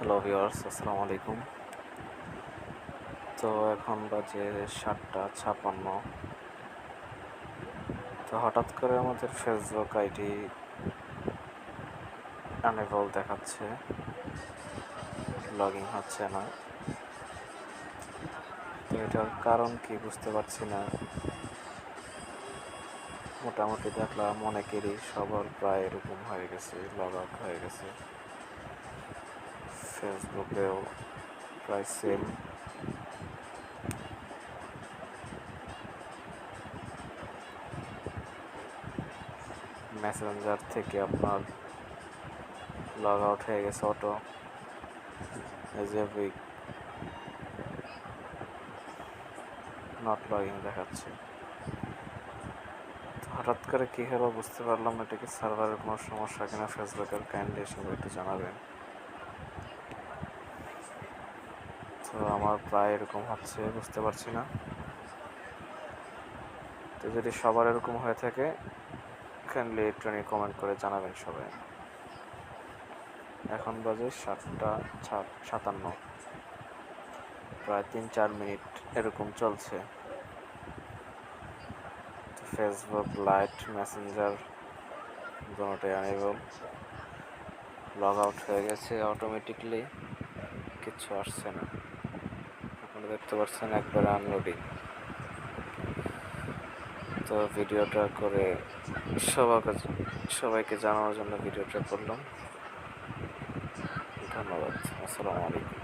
Hello viewers, আসসালামু আলাইকুম। তো এখন বাজে 7:56। তো হঠাৎ করে আমাদের ফেসবুক আইডি আনএবল দেখাচ্ছে, লগ ইন হচ্ছে না। তো এটার কারণ কি বুঝতে পারছি না। মোটামুটি দেখলাম অনেকেরই সবার প্রায় এরকম হয়ে গেছে, লগ আউট হয়ে গেছে। ফেসবুকেও প্রায় সেম। মেসেঞ্জার থেকে আপনার লগ আউট হয়ে গেছে auto, as a week not login দেখাচ্ছে। হঠাৎ করে কী হলো বুঝতে পারলাম না। এটা কি সার্ভারের কোনো সমস্যা কিনা ফেসবুকের? কাইন্ডলি এসে একটু জানাবেন। তো আমার প্রায় এরকম হচ্ছে, বুঝতে পারছি না। তো যদি সবার এরকম হয়ে থাকে কাইন্ডলি একটু কমেন্ট করে জানাবেন সবাই। এখন বাজে 7:57, প্রায় 3-4 মিনিট এরকম চলছে। ফেসবুক লাইট, মেসেঞ্জার দুটোই আনএবল, লগ আউট হয়ে গেছে অটোমেটিকলি, কিচ্ছু আসছে না। আপনারা দেখতে পাচ্ছেন একবারে আনলোডিং। তো ভিডিওটা করে সবাইকে জানানোর জন্য ভিডিওটা করলাম। ধন্যবাদ। আসসালামু আলাইকুম।